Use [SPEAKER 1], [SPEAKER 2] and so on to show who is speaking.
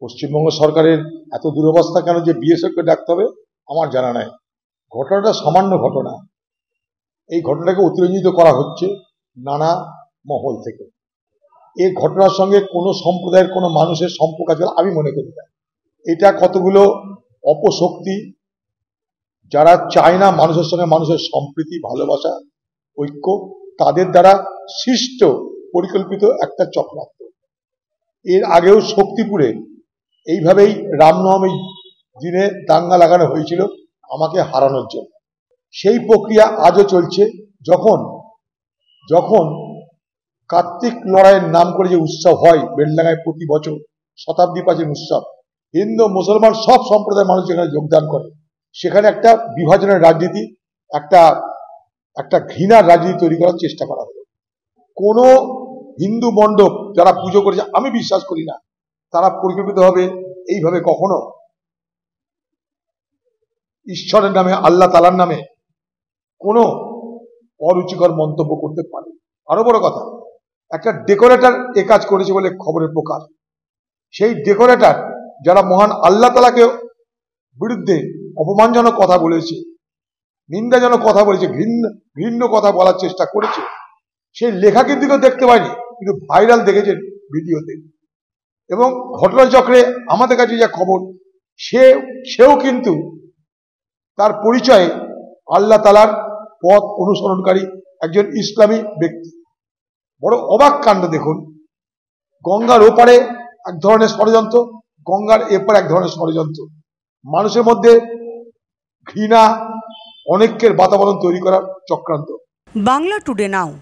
[SPEAKER 1] পশ্চিমবঙ্গ সরকারের এত দুরবস্থা কেন যে বিএসএফকে ডাকতে হবে আমার জানা নাই। ঘটনাটা সামান্য ঘটনা, এই ঘটনাকে অতিরঞ্জিত করা হচ্ছে নানা মহল থেকে। এই ঘটনার সঙ্গে কোনো সম্প্রদায়ের কোনো মানুষের সম্পর্ক আছে আমি মনে করি না। এটা কতগুলো অপশক্তি যারা চায় না মানুষের সঙ্গে মানুষের সম্প্রীতি, ভালোবাসা, ঐক্য, তাদের দ্বারা সৃষ্ট পরিকল্পিত একটা চক্রান্ত। এর আগেও শক্তিপুরে এইভাবেই রামনবমী দিনে দাঙ্গা লাগানো হয়েছিল আমাকে হারানোর জন্য। সেই প্রক্রিয়া আজও চলছে। যখন যখন কার্তিক লড়াইয়ের নাম করে যে উৎসব হয় বেলডাঙ্গায় প্রতি বছর, শতাব্দী প্রাচীন উৎসব, হিন্দু মুসলমান সব সম্প্রদায়ের মানুষ যেখানে যোগদান করে, সেখানে একটা বিভাজনের রাজনীতি, একটা ঘৃণার রাজনীতি তৈরি করার চেষ্টা করা হলো। কোন হিন্দু মণ্ডপ যারা পুজো করেছে আমি বিশ্বাস করি না তারা পরিকল্পিতভাবে এইভাবে কখনো ঈশ্বরের নামে, আল্লাহ তাআলার নামে কোনো অরুচিকর মন্তব্য করতে পারে। আরো বড় কথা, একটা ডেকোরেটর এ কাজ করেছে বলে খবরের প্রকাশ। সেই ডেকোরেটর যারা মহান আল্লাহ তাআলাকে বিরুদ্ধে অপমানজনক কথা বলেছে, নিন্দাজনক কথা বলেছে, ঘৃণ্য কথা বলার চেষ্টা করেছে, সেই লেখা কিন্তু কেউ দেখতে পায়নি, কিন্তু ভাইরাল দেখেছেন ভিডিওতে। এবং ঘটনাচক্রে আমাদের কাছে যা খবর, সেও কিন্তু তার পরিচয়ে আল্লাহ তাআলার পথ অনুসরণকারী একজন ইসলামী ব্যক্তি। বড় অবাক কাণ্ড দেখুন, গঙ্গার ওপারে এক ধরনের ষড়যন্ত্র, গঙ্গার এপারে এক ধরনের ষড়যন্ত্র, মানুষের মধ্যে ঘৃণা, অনেকের বাতাবরণ তৈরি করার চক্রান্ত।
[SPEAKER 2] বাংলা টুডে নাও।